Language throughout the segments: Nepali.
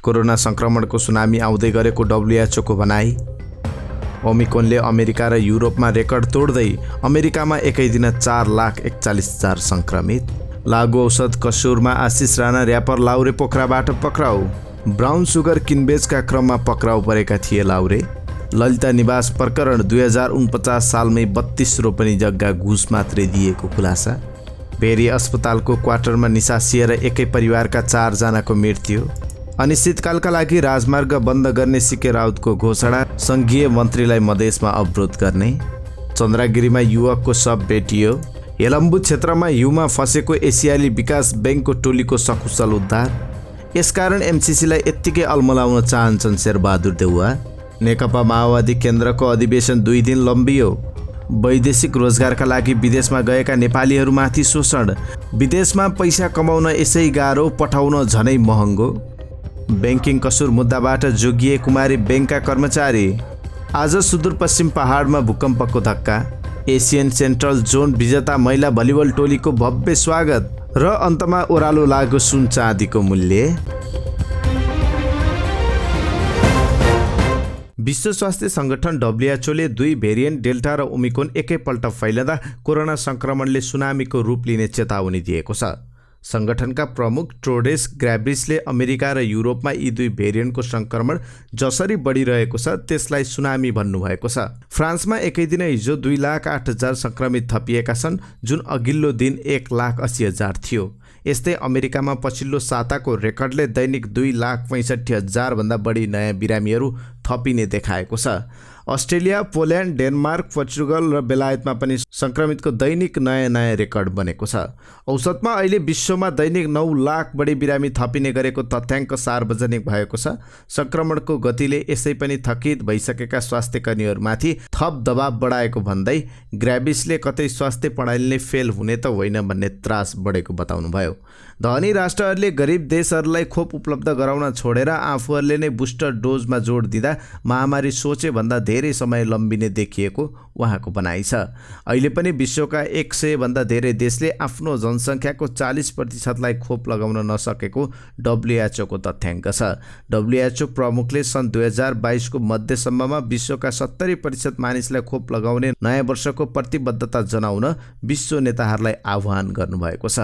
कोरोना संक्रमणको सुनामी आउँदै गरेको डब्ल्युएचओको भनाई। ओमिक्रोनले अमेरिका र युरोपमा रेकर्ड तोड्दै अमेरिकामा एकै दिन 4,41,000 संक्रमित। लागु औषध कसूरमा आशिष राणा र्यापर लाउरे पोखराबाट पक्राउ। ब्राउन सुगर किनबेचका क्रममा पक्राउ परेका थिए लाउरे। ललिता निवास प्रकरण 2049 सालमै 32 रोपनी जग्गा घुस मात्रै दिएको खुलासा। भेरी अस्पतालको क्वार्टरमा निसासिएर एकै परिवारका 4 जनाको मृत्यु। अनिश्चितकालका लागि राजमार्ग बन्द गर्ने सीके राउतको घोषणा। संघीय मन्त्रीलाई मधेसमा अवरोध गर्ने। चन्द्रगिरीमा युवकको शव भेटियो। हेलम्बु क्षेत्रमा हिउँमा फसेको एसियाली विकास ब्याङ्कको टोलीको सकुशल उद्धार। यसकारण एमसिसीलाई यत्तिकै अल्मलाउन चाहन्छन् शेरबहादुर देउवा। नेकपा माओवादी केन्द्रको अधिवेशन 2 दिन लम्बियो। वैदेशिक रोजगारका लागि विदेशमा गएका नेपालीहरूमाथि शोषण। विदेशमा पैसा कमाउन यसै गाह्रो, पठाउन झनै महँगो। ब्याङ्किङ कसुर मुद्दाबाट जोगिए कुमारी ब्याङ्कका कर्मचारी। आज सुदूरपश्चिम पहाडमा भूकम्पको धक्का। एसियन सेन्ट्रल जोन विजेता महिला भलिबल टोलीको भव्य स्वागत। र अन्तमा ओह्रालो लाग्यो सुन चाँदीको मूल्य। विश्व स्वास्थ्य संगठन डब्ल्युएचओले 2 भेरिएन्ट डेल्टा र ओमिक्रोन एकैपल्ट फैलँदा कोरोना संक्रमणले सुनामीको रूप लिने चेतावनी दिएको छ। संगठनका प्रमुख टेड्रोस ग्याब्रियसले अमेरिका र युरोपमा यी 2 भेरिएन्टको संक्रमण जसरी बढिरहेको छ त्यसलाई सुनामी भन्नुभएको छ। फ्रान्समा एकै दिन हिजो 2,08,000 संक्रमित थपिएका छन्, जुन अघिल्लो दिन 1,80,000 थियो। यस्तै अमेरिकामा पछिल्लो साताको रेकर्डले दैनिक 2,65,000 भन्दा बढी नयाँ बिरामीहरू थपिने देखाएको छ। अस्ट्रेलिया, पोल्यान्ड, डेनमार्क, पोर्चुगल र बेलायतमा पनि संक्रमितको दैनिक नयाँ रेकर्ड बनेको छ। औसतमा अहिले विश्वमा दैनिक 9 लाख बढी बिरामी थपिने गरेको तथ्याङ्क सार्वजनिक भएको छ। संक्रमणको गतिले यसै पनि थकित भइसकेका स्वास्थ्यकर्मीहरूमाथि थप दबाव बढाएको भन्दै ग्याब्रियसले कतै स्वास्थ्य प्रणालीले फेल हुने त होइन भन्ने त्रास बढेको बताउनुभयो। धनी राष्ट्रहरूले गरिब देशहरूलाई खोप उपलब्ध गराउन छोडेर आफूहरूले नै बुस्टर डोजमा जोड दिँदा महामारी सोचे भन्दा धेरै समय लम्बिने देखिएको उहाँको भनाइ छ। अहिले पनि विश्वका 100 भन्दा धेरै देशले आफ्नो जनसङ्ख्याको 40% खोप लगाउन नसकेको डब्ल्युएचओको तथ्याङ्क छ। डब्ल्युएचओ प्रमुखले सन् 2022 को मध्यसम्ममा विश्वका 70% मानिसलाई खोप लगाउने नयाँ वर्षको प्रतिबद्धता जनाउन विश्व नेताहरूलाई आह्वान गर्नुभएको छ।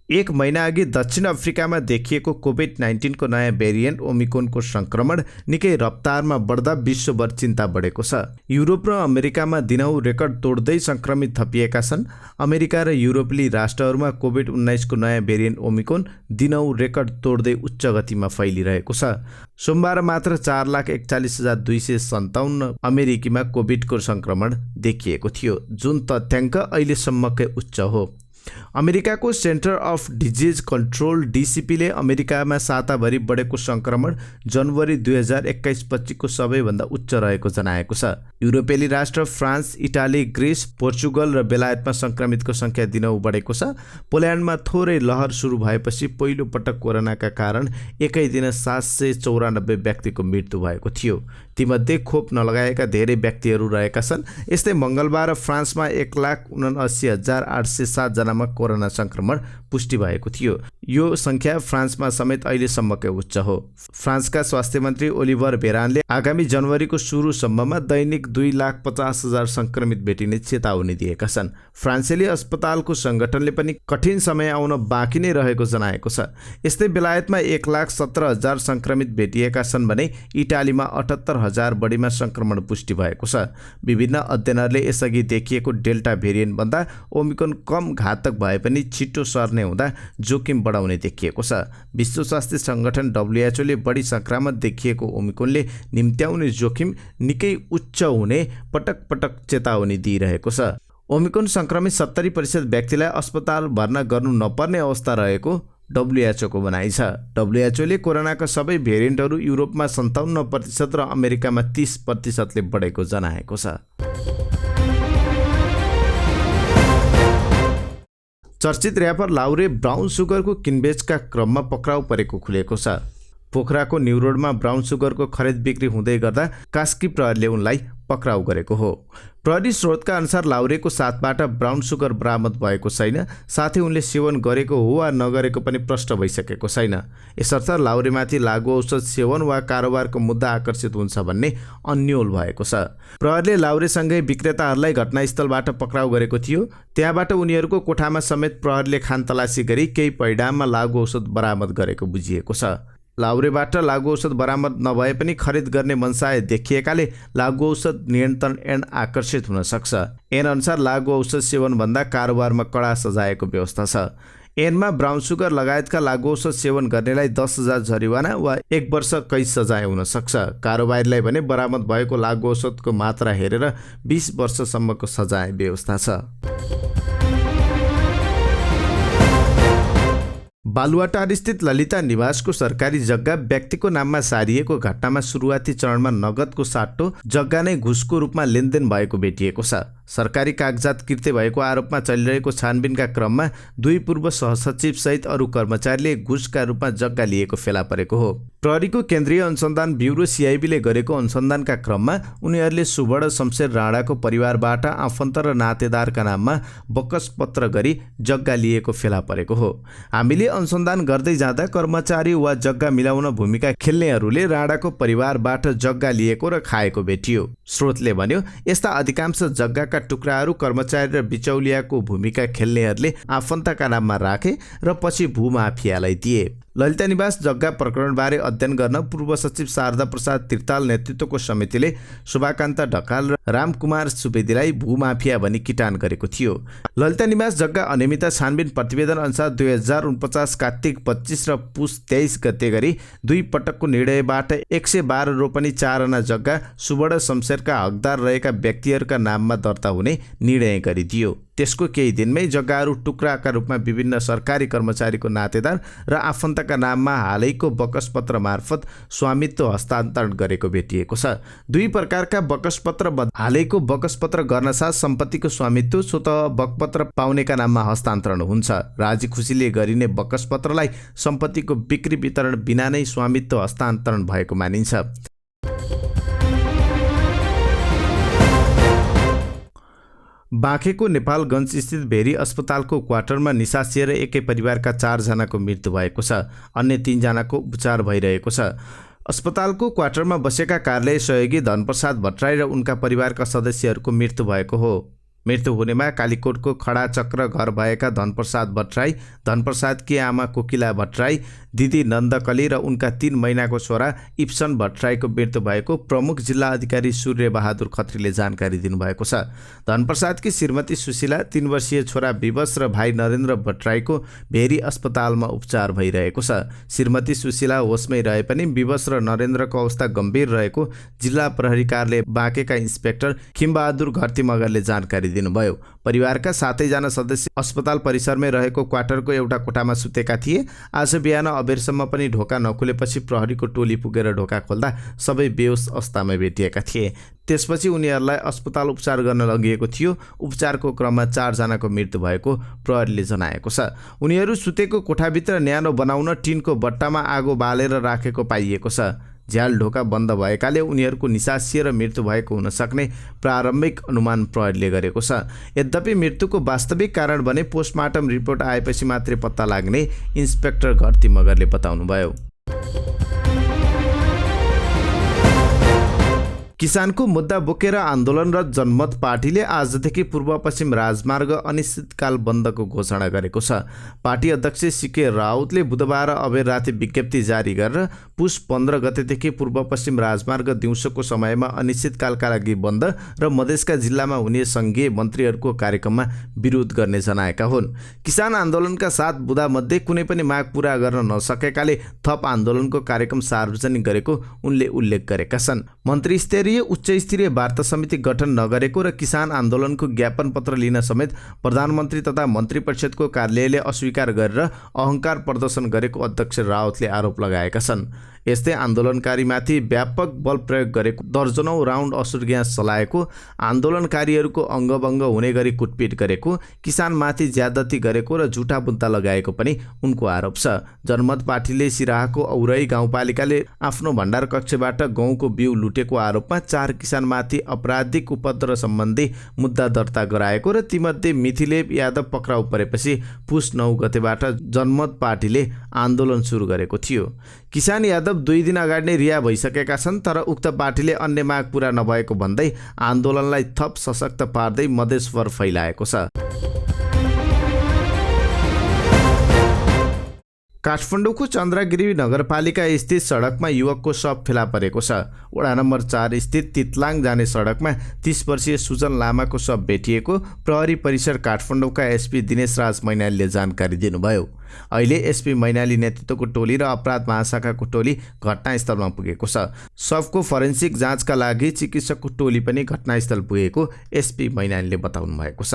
1 महिना अघि दक्षिण अफ्रिकामा देखिएको कोभिड-19 को नयाँ भेरिएन्ट ओमिक्रोनको संक्रमण निकै रफ्तारमा बढ्दा विश्वभर चिन्ता बढेको छ। युरोप र अमेरिकामा दिनहुँ रेकर्ड तोड्दै संक्रमित थपिएका छन्। अमेरिका र युरोपेली राष्ट्रहरूमा कोभिड-19 को नयाँ भेरिएन्ट ओमिक्रोन दिनहुँ रेकर्ड तोड्दै उच्च गतिमा फैलिरहेको छ। सोमबार मात्र 4,41,257 अमेरिकीमा कोभिडको संक्रमण देखिएको थियो, जुन तथ्याङ्क अहिलेसम्मकै उच्च हो। अमेरिकाको सेन्टर अफ डिजिज कन्ट्रोल डिसिपीले अमेरिकामा साताभरि बढेको संक्रमण जनवरी 2021-25 को सबैभन्दा उच्च रहेको जनाएको छ। युरोपेली राष्ट्र फ्रान्स, इटाली, ग्रिस, पोर्चुगल र बेलायतमा संक्रमितको संख्या दिनहुँ बढेको छ। पोल्यान्डमा थोरै लहर सुरु भएपछि पहिलो पटक कोरोनाका कारण एकै दिन 794 व्यक्तिको मृत्यु भएको थियो। तीमध्ये खोप नलगाएका धेरै व्यक्तिहरू रहेका छन्। यस्तै मंगलबार फ्रान्समा 1,79,807 जनामा कोरोना संक्रमण पुष्टि भएको थियो। यो संख्या फ्रान्समा समेत अहिलेसम्मकै उच्च हो। फ्रान्सका स्वास्थ्य मन्त्री ओलिभर भेरानले आगामी जनवरीको सुरुसम्ममा दैनिक 2,50,000 संक्रमित भेटिने चेतावनी दिएका छन्। फ्रान्सेली अस्पतालको संगठनले पनि कठिन समय आउन बाँकी नै रहेको जनाएको छ। यस्तै बेलायतमा 1,17,000 संक्रमित भेटिएका छन् भने इटालीमा 78,000 बढीमा संक्रमण पुष्टि भएको छ। विभिन्न अध्ययनहरूले यसअघि देखिएको डेल्टा भेरिएन्ट भन्दा ओमिक्रोन कम घातक भए पनि छिटो सर्ने हुँदा जोखिम बढाउने देखिएको छ। विश्व स्वास्थ्य संगठन डब्ल्युएचओले बढी संक्रमण देखिएको ओमिक्रोनले निम्त्याउने जोखिम निकै उच्च हुने पटक चेतावनी दिइरहेको छ। ओमिक्रोन संक्रमित 70% व्यक्तिलाई अस्पताल भर्ना गर्नु नपर्ने अवस्था रहेको डब्ल्युएचओको भनाइ छ। डब्ल्युएचओले कोरोनाका सबै भेरिएन्टहरू युरोपमा 57% र अमेरिकामा 30%ले बढेको जनाएको छ। चर्चित र्यापर लाउरे ब्राउन सुगरको किनबेचका क्रममा पक्राउ परेको खुलेको छ। पोखराको न्यू रोडमा ब्राउन सुगरको खरिद बिक्री हुँदै गर्दा कास्की प्रहरीले उनलाई पक्राउ गरेको हो। प्रहरी स्रोतका अनुसार लाउरेको साथबाट ब्राउन सुगर बरामद भएको छैन, साथै उनले सेवन गरेको हो वा नगरेको पनि प्रष्ट भइसकेको छैन। यसर्थ लाउरेमाथि लागू औषध सेवन वा कारोबारको मुद्दा आकर्षित हुन्छ भन्ने अन्यल भएको छ। प्रहरीले लाउरेसँगै विक्रेताहरूलाई घटनास्थलबाट पक्राउ गरेको थियो। त्यहाँबाट उनीहरूको कोठामा समेत प्रहरीले खानतलासी गरी केही परिणाममा लागू औषध बरामद गरेको बुझिएको छ। लाउरेबाट लागू औषध बरामद नभए पनि खरिद गर्ने मनसाय देखिएकाले लागू औषध नियन्त्रण ऐन आकर्षित हुन सक्छ। ऐन अनुसार लागू औषध सेवनभन्दा कारोबारमा कडा सजायको व्यवस्था छ। ऐनमा ब्राउन सुगर लगायतका लागू औषध सेवन गर्नेलाई 10,000 जरिवाना वा 1 वर्ष कैद सजाय हुन सक्छ। कारोबारीलाई भने बरामद भएको लागू औषधको मात्रा हेरेर 20 वर्षसम्मको सजाय व्यवस्था छ। बालुवाटार स्थित ललिता निवासको सरकारी जग्गा व्यक्तिको नाममा सारिएको घटनामा सुरुवाती चरणमा नगदको साट्टो जग्गा नै घुसको रूपमा लेनदेन भएको भेटिएको छ। सरकारी कागजात कृत्य भएको आरोपमा चलिरहेको छानबिनका क्रममा 2 पूर्व सहसचिव सहित अरू कर्मचारीले घुसका रूपमा जग्गा लिएको फेला परेको हो। प्रहरीको केन्द्रीय अनुसन्धान ब्युरो सीआईबीले गरेको अनुसन्धानका क्रममा उनीहरूले सुवर्ण शमशेर राणाको परिवारबाट आफन्त र नातेदारका नाममा बकस पत्र गरी जग्गा लिएको फेला परेको हो। हामीले अनुसन्धान गर्दै जाँदा कर्मचारी वा जग्गा मिलाउन भूमिका खेल्नेहरूले राणाको परिवारबाट जग्गा लिएको र खाएको भेटियो। स्रोतले भन्यो, यस्ता अधिकांश जग्गाका टुक्राहरू कर्मचारी र बिचौलियाको भूमिका खेल्नेहरूले आफन्तका नाममा राखे र पछि भूमाफियालाई दिए। ललिता निवास जग्गा प्रकरणबारे अध्ययन गर्न पूर्व सचिव शारदा प्रसाद तिर्ताल नेतृत्वको समितिले शोभाकान्त ढकाल र रामकुमार सुवेदीलाई भूमाफिया भनी किटान गरेको थियो। ललिता निवास जग्गा अनियमितता छानबिन प्रतिवेदन अनुसार 2049 कार्तिक 25 र पुस 23 गते गरी 2 पटकको निर्णयबाट 112 रोपनी 4 आना जग्गा सुवर्ण शमशेरका हकदार रहेका व्यक्तिहरूका नाममा दर्ता हुने निर्णय गरिदियो। त्यसको केही दिनमै जग्गाहरू टुक्राका रूपमा विभिन्न सरकारी कर्मचारीको नातेदार र आफन्तका नाममा हालैको बकसपत्र मार्फत स्वामित्व हस्तान्तरण गरेको भेटिएको छ। 2 प्रकारका बकसपत्र हालैको बकसपत्र गर्नसाथ सम्पत्तिको स्वामित्व स्वतः बकपत्र पाउनेका नाममा हस्तान्तरण हुन्छ। राजी खुसीले गरिने बकसपत्रलाई सम्पत्तिको बिक्री वितरण बिना नै स्वामित्व हस्तान्तरण भएको मानिन्छ। बाँकेको नेपालगञ्ज स्थित भेरी अस्पतालको क्वार्टरमा निसासिएर एकै परिवारका 4 जनाको मृत्यु भएको छ। अन्य 3 जनाको उपचार भइरहेको छ। अस्पतालको क्वार्टरमा बसेका कार्यालय सहयोगी धनप्रसाद भट्टराई र उनका परिवारका सदस्यहरूको मृत्यु भएको हो। मृत्यु हुनेमा कालीकोटको खडा चक्र घर भएका धनप्रसाद भट्टराई, धनप्रसादकी आमा कोकिला भट्टराई, दिदी नन्दकली र उनका 3 महिनाको छोरा इप्सन भट्टराईको मृत्यु भएको प्रमुख जिल्ला अधिकारी सूर्य बहादुर खत्रीले जानकारी दिनुभएको छ। धनप्रसादकी श्रीमती सुशीला, 3 वर्षीय छोरा विवश र भाइ नरेन्द्र भट्टराईको भेरी अस्पतालमा उपचार भइरहेको छ। श्रीमती सुशीला होसमै रहे पनि विवश र नरेन्द्रको अवस्था गम्भीर रहेको जिल्ला प्रहरी कार्यालय बाँकेका इन्सपेक्टर खिमबहादुर घरती मगरले जानकारी दिनुभयो। परिवारका 7 जना सदस्य अस्पताल परिसरमै रहेको क्वार्टरको एउटा कोठामा सुतेका थिए। आज बिहान अबेरसम्म पनि ढोका नखुलेपछि प्रहरीको टोली पुगेर ढोका खोल्दा सबै बेहोस अवस्थामा भेटिएका थिए। त्यसपछि उनीहरूलाई अस्पताल उपचार गर्न लगिएको थियो। उपचारको क्रममा 4 जनाको मृत्यु भएको प्रहरीले जनाएको छ। उनीहरू सुतेको कोठाभित्र न्यानो बनाउन टिनको बट्टामा आगो बालेर राखेको पाइएको छ। झ्याल ढोका बन्द भएकाले उनीहरूको निसासिएर मृत्यु भएको हुन सक्ने प्रारम्भिक अनुमान प्रहरीले गरेको छ। यद्यपि मृत्युको वास्तविक कारण भने पोस्टमार्टम रिपोर्ट आएपछि मात्रै पत्ता लाग्ने इन्सपेक्टर घरती मगरले बताउनुभयो। किसानको मुद्दा बोकेर आन्दोलनरत जनमत पार्टीले आजदेखि पूर्व पश्चिम राजमार्ग अनिश्चितकाल बन्दको घोषणा गरेको छ। पार्टी अध्यक्ष सीके राउतले बुधबार अबेर राति विज्ञप्ति जारी गरेर पुस 15 गतेदेखि पूर्व पश्चिम राजमार्ग दिउँसोको समयमा अनिश्चितकालका लागि बन्द र मधेसका जिल्लामा हुने सङ्घीय मन्त्रीहरूको कार्यक्रममा विरोध गर्ने जनाएका हुन्। किसान आन्दोलनका 7 बुँदामध्ये कुनै पनि माग पूरा गर्न नसकेकाले थप आन्दोलनको कार्यक्रम सार्वजनिक गरेको उनले उल्लेख गरेका छन्। मन्त्री स्तरीय उच्च स्तरीय वार्ता समिति गठन नगरेको र किसान आन्दोलनको ज्ञापन पत्र लिन समेत प्रधानमन्त्री तथा मन्त्री परिषदको कार्यालयले अस्वीकार गरेर अहङ्कार प्रदर्शन गरेको अध्यक्ष रावतले आरोप लगाएका छन्। यस्तै आन्दोलनकारीमाथि व्यापक बल प्रयोग गरेको, दर्जनौं राउन्ड असुर ग्यास चलाएको, आन्दोलनकारीहरूको अङ्गभङ्ग हुने गरी कुटपिट गरेको, किसानमाथि ज्यादती गरेको र झुटा मुद्दा लगाएको पनि उनको आरोप छ। जनमत पार्टीले सिराहाको औराई गाउँपालिकाले आफ्नो भण्डार कक्षबाट गहुँको बिउ लुटेको आरोपमा 4 किसानमाथि आपराधिक उपद्रव सम्बन्धी मुद्दा दर्ता गराएको र तीमध्ये मिथिलेव यादव पक्राउ परेपछि पुस 9 गतेबाट जनमत पार्टीले आन्दोलन सुरु गरेको थियो। किसान यादव 2 दिन अगाडि नै रिहा भइसकेका छन्, तर उक्त पार्टीले अन्य माग पूरा नभएको भन्दै आन्दोलनलाई थप सशक्त पार्दै मधेसभर फैलाएको छ। काठमाडौँको चन्द्रगिरी नगरपालिका स्थित सडकमा युवकको शव फेला परेको छ। वडा नम्बर 4 स्थित तितलाङ जाने सडकमा 30 वर्षीय सुजन लामाको शव भेटिएको प्रहरी परिसर काठमाडौँका एसपी दिनेश राज मैनालीले जानकारी दिनुभयो। अहिले एसपी मैनाली नेतृत्वको टोली र अपराध महाशाखाको टोली घटनास्थलमा पुगेको छ। शवको फोरेन्सिक जाँचका लागि चिकित्सकको टोली पनि घटनास्थल पुगेको एसपी मैनालीले बताउनु भएको छ।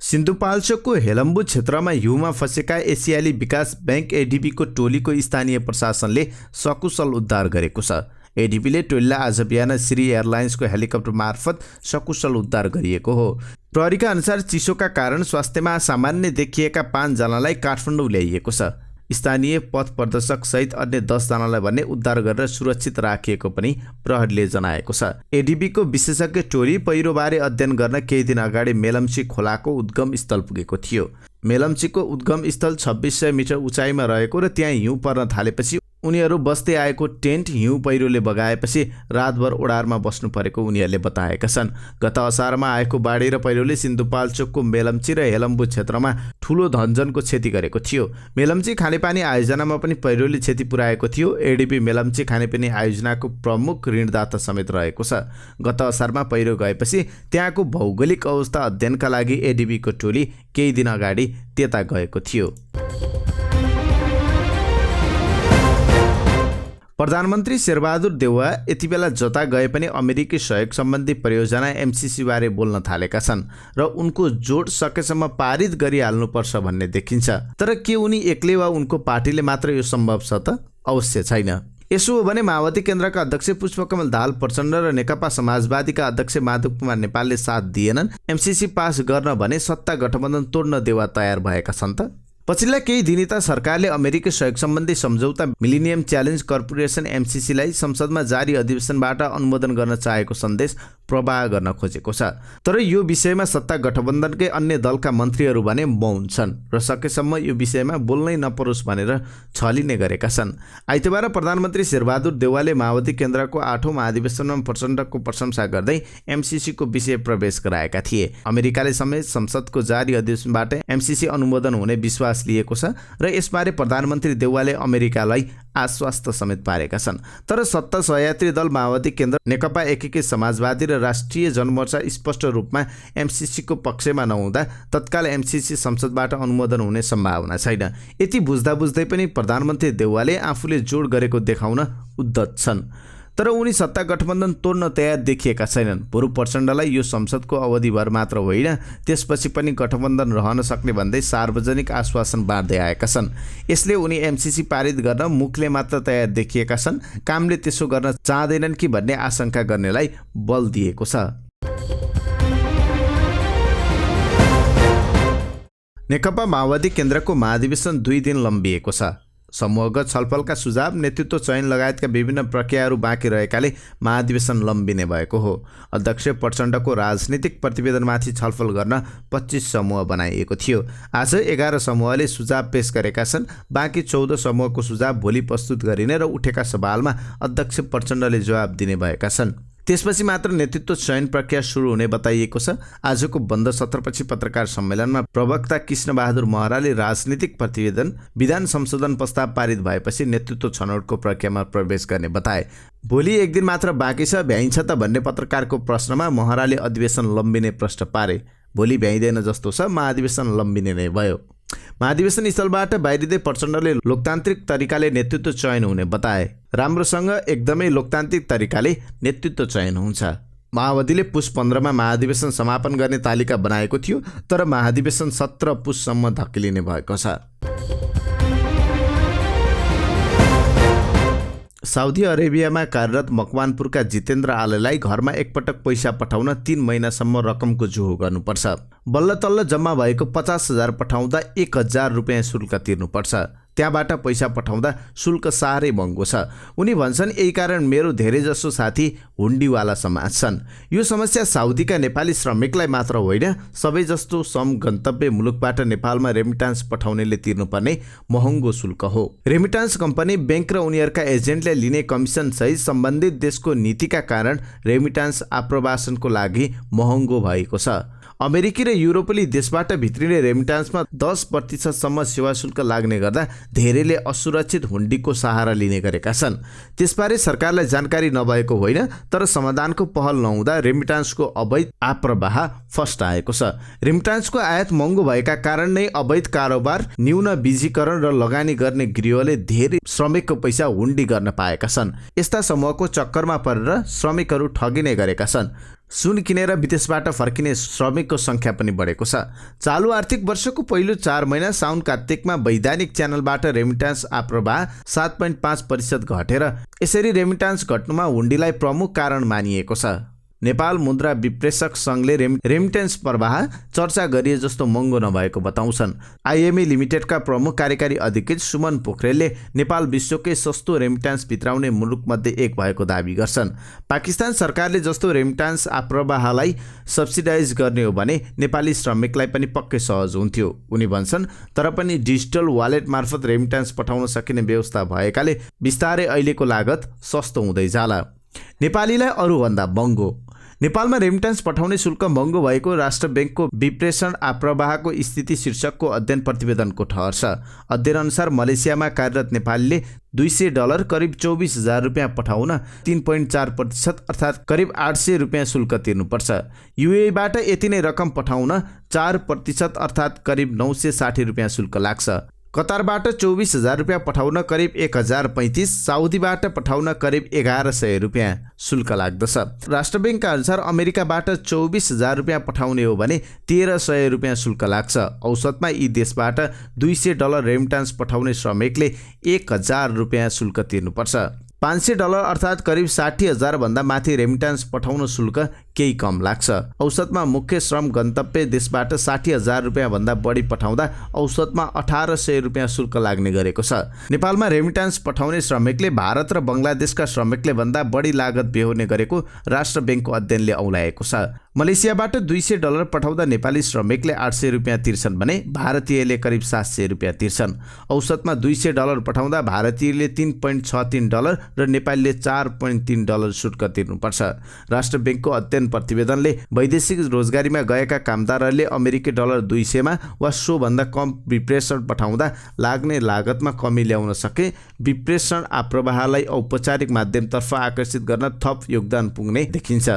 सिन्धुपाल्चोकको हेलम्बु क्षेत्रमा हिउँमा फँसेका एसियाली विकास बैंक एडिबीको टोलीको स्थानीय प्रशासनले सकुशल उद्धार गरेको छ। एडिबीले टोलीलाई आज बिहान श्री एयरलाइन्सको हेलिकप्टर मार्फत सकुशल उद्धार गरिएको हो। प्रहरीका अनुसार चिसोका कारण स्वास्थ्यमा सामान्य देखिएका 5 जनालाई काठमाडौँ ल्याइएको छ। स्थानीय पथ प्रदर्शक सहित अन्य 10 जनालाई भने उद्धार गरेर सुरक्षित राखिएको पनि प्रहरीले जनाएको छ। एडिबीको विशेषज्ञ टोली पहिरोबारे अध्ययन गर्न केही दिन अगाडि मेलम्ची खोलाको उद्गम स्थल पुगेको थियो। मेलम्चीको उद्गम स्थल 2600 मिटर उचाइमा रहेको र त्यहाँ हिउँ पर्न थालेपछि उनीहरू बस्दै आएको टेन्ट हिउँ पहिरोले बगाएपछि रातभर ओडारमा बस्नु परेको उनीहरूले बताएका छन्। गत असारमा आएको बाढी र पहिरोले सिन्धुपाल्चोकको मेलम्ची र हेलम्बु क्षेत्रमा ठूलो धनजनको क्षति गरेको थियो। मेलम्ची खानेपानी आयोजनामा पनि पहिरोले क्षति पुर्याएको थियो। एडिबी मेलम्ची खानेपानी आयोजनाको प्रमुख ऋणदाता समेत रहेको छ। गत असारमा पहिरो गएपछि त्यहाँको भौगोलिक अवस्था अध्ययनका लागि एडिबीको टोली केही दिन अगाडि त्यता गएको थियो। प्रधानमन्त्री शेरबहादुर देउवा यति बेला जता गए पनि अमेरिकी सहयोग सम्बन्धी परियोजना एमसीसी बारे बोल्न थालेका छन् र उनको जोड सकेसम्म पारित गरिहाल्नुपर्छ भन्ने देखिन्छ। तर के उनी एक्लै वा उनको पार्टीले मात्र यो सम्भव छ त? अवश्य छैन। यसो हो भने माओवादी केन्द्रका अध्यक्ष पुष्पकमल दाहाल प्रचण्ड र नेकपा समाजवादीका अध्यक्ष माधव कुमार नेपालले साथ दिएनन्। एमसीसी पास गर्न भने सत्ता गठबन्धन तोड्न देउवा तयार भएका छन् त? पछिल्ला केही दिनैता सरकारले अमेरिकी सहयोग सम्बन्धी सम्झौता मिलेनियम च्यालेन्ज कर्पोरेसन एमसीसीलाई संसदमा जारी अधिवेशनबाट अनुमोदन गर्न चाहेको सन्देश प्रवाह गर्न खोजेको छ। तर यो विषयमा सत्ता गठबन्धनकै अन्य दलका मन्त्रीहरू भने मौन छन् र सकेसम्म यो विषयमा बोल्नै नपरोस् भनेर छलिने गरेका छन्। आइतबार प्रधानमन्त्री शेरबहादुर देउवाले माओवादी केन्द्रको 8औं महाधिवेशनमा प्रचण्डको प्रशंसा गर्दै एमसीसीको विषय प्रवेश गराएका थिए। अमेरिकाले समेत संसदको जारी अधिवेशनबाट एमसीसी अनुमोदन हुने विश्वास लिएको छ र यसबारे प्रधानमन्त्री देउवाले अमेरिकालाई आश्वस्त समेत पारेका छन्। तर सत्ता सहयात्री दल माओवादी केन्द्र, नेकपा एकीकृत समाजवादी र राष्ट्रिय जनमोर्चा स्पष्ट रूपमा एमसीसीको पक्षमा नहुँदा तत्काल एमसीसी संसदबाट अनुमोदन हुने सम्भावना छैन। यति बुझ्दा बुझ्दै पनि प्रधानमन्त्री देउवाले आफूले जोड गरेको देखाउन उद्धत छन्। तर उनी सत्ता गठबन्धन तोड्न तयार देखिएका छैनन्। बरु प्रचण्डलाई यो संसदको अवधिभर मात्र होइन, त्यसपछि पनि गठबन्धन रहन सक्ने भन्दै सार्वजनिक आश्वासन बाँड्दै आएका छन्। यसले उनी एमसीसी पारित गर्न मुखले मात्र तयार देखिएका छन्, कामले त्यसो गर्न चाहँदैनन् कि भन्ने आशंका गर्नेलाई बल दिएको छ। नेकपा माओवादी केन्द्रको महाधिवेशन 2 दिन लम्बिएको छ। समूहगत छलफलका सुझाव, नेतृत्व चयन लगायतका विभिन्न प्रक्रियाहरू बाँकी रहेकाले महाधिवेशन लम्बिने भएको हो। अध्यक्ष प्रचण्डको राजनीतिक प्रतिवेदनमाथि छलफल गर्न 25 समूह बनाइएको थियो। आज 11 समूहले सुझाव पेश गरेका छन्। बाँकी 14 समूहको सुझाव भोलि प्रस्तुत गरिने र उठेका सवालमा अध्यक्ष प्रचण्डले जवाब दिने भएका छन्। त्यसपछि मात्र नेतृत्व चयन प्रक्रिया सुरु हुने बताइएको छ। आजको बन्द सत्रपछि पत्रकार सम्मेलनमा प्रवक्ता कृष्णबहादुर महराले राजनीतिक प्रतिवेदन, विधान संशोधन प्रस्ताव पारित भएपछि नेतृत्व छनौटको प्रक्रियामा प्रवेश गर्ने बताए। भोलि 1 दिन मात्र बाँकी छ, भ्याइन्छ त भन्ने पत्रकारको प्रश्नमा महराले अधिवेशन लम्बिने प्रश्न पारे। भोलि भ्याइँदैन जस्तो छ, महाधिवेशन लम्बिने नै भयो। महाधिवेशन स्थलबाट बाहिरिँदै प्रचण्डले लोकतान्त्रिक तरिकाले नेतृत्व चयन हुने बताए। राम्रोसँग एकदमै लोकतान्त्रिक तरिकाले नेतृत्व चयन हुन्छ। माओवादीले पुस 15 मा महाधिवेशन समापन गर्ने तालिका बनाएको थियो, तर महाधिवेशन 17 पुससम्म धकेलिने भएको छ। साउदी अरेबियामा कार्यरत मकवानपुरका जितेन्द्र आलेलाई घरमा एकपटक पैसा पठाउन 3 महिनासम्म रकमको जोहो गर्नुपर्छ। बल्ल तल्ल जम्मा भएको 50,000 पठाउँदा 1,000 रुपियाँ शुल्क तिर्नुपर्छ। त्यहाँबाट पैसा पठाउँदा शुल्क साह्रै महँगो छ। उनी भन्छन् यही कारण मेरो धेरैजसो साथी हुन्डीवाला समाज छन्। यो समस्या साउदीका नेपाली श्रमिकलाई मात्र होइन, सबै जस्तो सम गन्तव्य मुलुकबाट नेपालमा रेमिटान्स पठाउनेले तिर्नुपर्ने महँगो शुल्क हो। रेमिटान्स कम्पनी, बैंक र उनीहरूका एजेन्टले लिने कमिसन सहित सम्बन्धित देशको नीतिका कारण रेमिटान्स आप्रवासनको लागि महँगो भएको छ। अमेरिकी र युरोपेली देशबाट भित्रिने रेमिटान्समा 10% सेवा शुल्क लाग्ने गर्दा धेरैले असुरक्षित हुन्डीको सहारा लिने गरेका छन्। त्यसबारे सरकारलाई जानकारी नभएको होइन, तर समाधानको पहल नहुँदा रेमिटान्सको अवैध आप्रवाह फस्टाएको छ। रेमिटान्सको आयात महँगो भएका कारण नै अवैध कारोबार, न्यून बीजीकरण र लगानी गर्ने गृहले धेरै श्रमिकको पैसा हुन्डी गर्न पाएका छन्। यस्ता समूहको चक्करमा परेर श्रमिकहरू ठगिने गरेका छन्। सुन किनेर विदेशबाट फर्किने श्रमिकको संख्या पनि बढेको छ। चालु आर्थिक वर्षको पहिलो 4 महिना साउन कार्तिकमा वैधानिक च्यानलबाट रेमिटान्स आप्रवाह 7.5% घटेर यसरी रेमिटान्स घट्नुमा हुन्डीलाई प्रमुख कारण मानिएको छ। नेपाल मुद्रा विप्रेषक सङ्घले रेमिटेन्स प्रवाह चर्चा गरिए जस्तो महँगो नभएको बताउँछन्। आइएमई लिमिटेडका प्रमुख कार्यकारी अधिकृत सुमन पोखरेलले नेपाल विश्वकै सस्तो रेमिटान्स भित्राउने मुलुकमध्ये एक भएको दावी गर्छन्। पाकिस्तान सरकारले जस्तो रेमिटान्स आप्रवाहलाई सब्सिडाइज गर्ने हो भने नेपाली श्रमिकलाई पनि पक्कै सहज हुन्थ्यो। उनी भन्छन्, तर पनि डिजिटल वालेट मार्फत रेमिटान्स पठाउन सकिने व्यवस्था भएकाले बिस्तारै अहिलेको लागत सस्तो हुँदै जाला। नेपालीलाई अरूभन्दा महँगो। नेपालमा रेमिटान्स पठाउने शुल्क महँगो भएको राष्ट्र बैंकको विप्रेषण आप्रवाहको स्थिति शीर्षकको अध्ययन प्रतिवेदनको ठहर छ। अध्ययनअनुसार मलेसियामा कार्यरत नेपालीले $200 करिब 24,000 रुपियाँ पठाउन 3.4% अर्थात् करिब 800 रुपियाँ शुल्क तिर्नुपर्छ। युएबाट यति नै रकम पठाउन 4% अर्थात् करिब 960 रुपियाँ शुल्क लाग्छ। कतारबाट 24,000 रुपियाँ पठाउन करिब 1,035, साउदीबाट पठाउन करिब 1,100 रुपियाँ शुल्क लाग्दछ। राष्ट्र बैंकका अनुसार अमेरिकाबाट 24,000 रुपियाँ पठाउने हो भने 1,300 रुपियाँ शुल्क लाग्छ। औसतमा यी देशबाट $200 रेमिटान्स पठाउने श्रमिकले 1,000 रुपियाँ शुल्क तिर्नुपर्छ। $500 अर्थात् करिब 60,000 भन्दा माथि रेमिटान्स पठाउन शुल्क केही कम लाग्छ। औसतमा मुख्य श्रम गन्तव्य देशबाट 60,000 रुपियाँ भन्दा बढी पठाउँदा औसतमा 1,800 रुपियाँ शुल्क लाग्ने गरेको छ। नेपालमा रेमिटान्स पठाउने श्रमिकले भारत र बङ्गलादेशका श्रमिकले भन्दा बढी लागत बेहोर्ने गरेको राष्ट्र बैंकको अध्ययनले औलाएको छ। मलेसियाबाट $200 पठाउँदा नेपाली श्रमिकले 800 रुपियाँ तिर्छन् भने भारतीयले करिब 700 रुपियाँ तिर्छन्। औसतमा $200 पठाउँदा भारतीयले $3.63 र नेपालीले $4.3 शुल्क तिर्नुपर्छ। राष्ट्र बैंकको अध्ययन प्रतिवेदनले वैदेशिक रोजगारीमा गएका कामदारहरूले अमेरिकी डलर 200 वा सोभन्दा कम विप्रेषण पठाउँदा लाग्ने लागतमा कमी ल्याउन सके विप्रेषण आप्रवाहलाई औपचारिक माध्यमतर्फ आकर्षित गर्न थप योगदान पुग्ने देखिन्छ।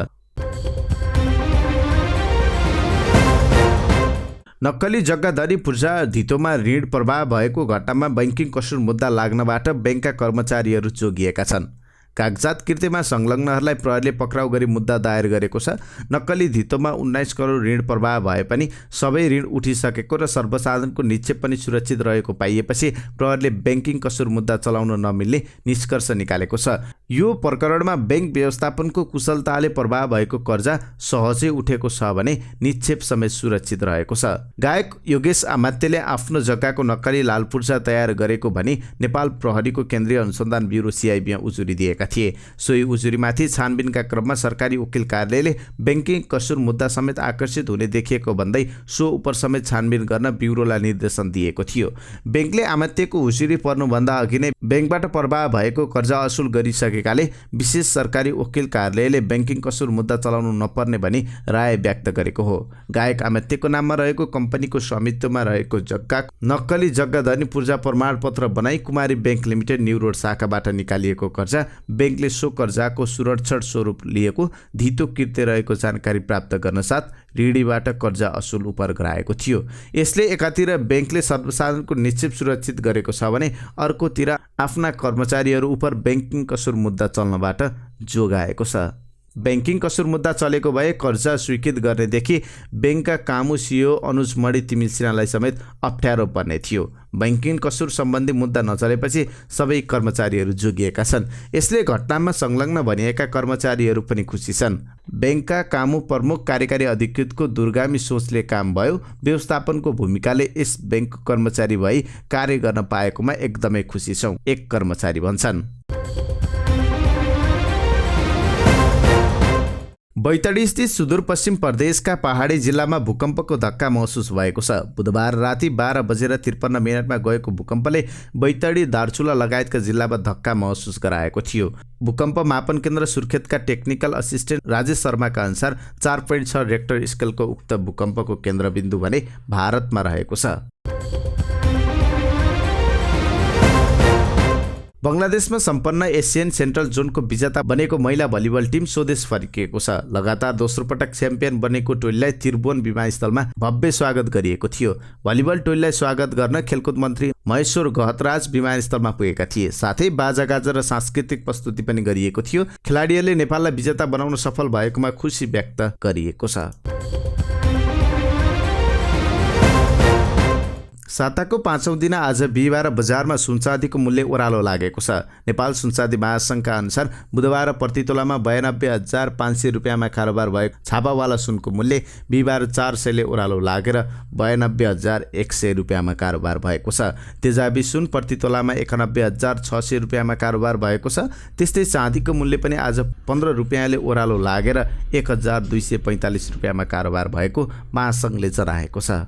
नक्कली जग्गाधरी पूर्जा धितोमा ऋण प्रवाह भएको घटनामा बैंकिङ कसुर मुद्दा लाग्नबाट बैंकका कर्मचारीहरू जोगिएका छन्। कागजात कृत्यमा संलग्नहरूलाई प्रहरीले पक्राउ गरी मुद्दा दायर गरेको छ। नक्कली धितोमा 19 करोड ऋण प्रवाह भए पनि सबै ऋण उठिसकेको र सर्वसाधारणको निक्षेप पनि सुरक्षित रहेको पाइएपछि प्रहरीले बैंकिङ कसुर मुद्दा चलाउन नमिल्ने निष्कर्ष निकालेको छ। यो प्रकरणमा बैंक व्यवस्थापनको कुशलताले प्रवाह भएको कर्जा सहजै उठेको छ भने निक्षेप समेत सुरक्षित रहेको छ। गायक योगेश आमात्यले आफ्नो जग्गाको नक्कली लाल पूर्जा तयार गरेको भनी नेपाल प्रहरीको केन्द्रीय अनुसन्धान ब्युरो CIB उजुरी दिएका थिए। सोही उजुरीमाथि छानबिनका क्रममा सरकारी वकिल कार्यालयले बैंकिङ कसुर मुद्दा समेत आकर्षित हुने देखिएको भन्दै सो उपर समेत छानबिन गर्न ब्युरोलाई निर्देशन दिएको थियो। बैंकले आमात्यको उजुरी पर्नुभन्दा अघि नै बैंकबाट प्रवाह भएको कर्जा असुल गरिसकेकाले विशेष सरकारी वकिल कार्यालयले बैंकिङ कसुर मुद्दा चलाउनु नपर्ने भनी राय व्यक्त गरेको हो। गायक आमात्यको नाममा रहेको कम्पनीको स्वामित्वमा रहेको जग्गा नक्कली जग्गाधनी पूर्जा प्रमाणपत्र बनाई कुमारी बैंक लिमिटेड न्यू रोड शाखाबाट निकालिएको कर्जा बैंकले सो कर्जाको सुरक्षण स्वरूप लिएको धितो कृत्य रहेको जानकारी प्राप्त गर्न साथ ऋणीबाट कर्जा असुल उपर गराएको थियो। यसले एकातिर बैंकले सर्वसाधारणको निक्षेप सुरक्षित गरेको छ भने अर्कोतिर आफ्ना कर्मचारीहरू उपर बैंकिङ कसुर मुद्दा चल्नबाट जोगाएको छ। ब्याङ्किङ कसुर मुद्दा चलेको भए कर्जा स्वीकृत गर्नेदेखि ब्याङ्कका कामु सियो अनुज मणि तिमिल सिन्हालाई समेत अप्ठ्यारो पर्ने थियो। ब्याङ्किङ कसुर सम्बन्धी मुद्दा नचलेपछि सबै कर्मचारीहरू जोगिएका छन्। यसले घटनामा संलग्न भनिएका कर्मचारीहरू पनि खुसी छन्। ब्याङ्कका कामु प्रमुख कार्यकारी अधिकृतको दूरगामी सोचले काम भयो। व्यवस्थापनको भूमिकाले यस ब्याङ्कको कर्मचारी भई कार्य गर्न पाएकोमा एकदमै खुसी छौँ, एक कर्मचारी भन्छन्। बैतडी स्थित सुदूरपश्चिम प्रदेशका पहाडी जिल्लामा भूकम्पको धक्का महसुस भएको छ। बुधबार राति 12:53 गएको भूकम्पले बैतडी, दार्चुला लगायतका जिल्लामा धक्का महसुस गराएको थियो। भूकम्प मापन केन्द्र सुर्खेतका टेक्निकल असिस्टेन्ट राजेश शर्माका अनुसार 4.6 रेक्टर स्केलको उक्त भूकम्पको केन्द्रबिन्दु भने भारतमा रहेको छ। बङ्गलादेशमा सम्पन्न एसियन सेन्ट्रल जोनको विजेता बनेको महिला भलिबल टिम स्वदेश फर्किएको छ। लगातार दोस्रो पटक च्याम्पियन बनेको टोलीलाई त्रिभुवन विमानस्थलमा भव्य स्वागत गरिएको थियो। भलिबल टोलीलाई स्वागत गर्न खेलकुद मन्त्री महेश्वर गहतराज विमानस्थलमा पुगेका थिए। साथै बाजागाजा र सांस्कृतिक प्रस्तुति पनि गरिएको थियो। खेलाडीहरूले नेपाललाई विजेता बनाउन सफल भएकोमा खुसी व्यक्त गरिएको छ। साताको 5औं दिन आज बिहिबार बजारमा सुनचाँदीको मूल्य ओह्रालो लागेको छ। नेपाल सुनचाँदी महासङ्घका अनुसार बुधबार प्रति तोलामा 92,500 रुपियाँमा कारोबार भएको छापावाला सुनको मूल्य बिहिबार 400ले ओह्रालो लागेर 92,100 रुपियाँमा कारोबार भएको छ। तेजाबी सुन प्रति तोलामा 91,600 रुपियाँमा कारोबार भएको छ। त्यस्तै चाँदीको मूल्य पनि आज 15 रुपियाँले ओह्रालो लागेर 1,245 रुपियाँमा कारोबार भएको महासङ्घले जनाएको छ।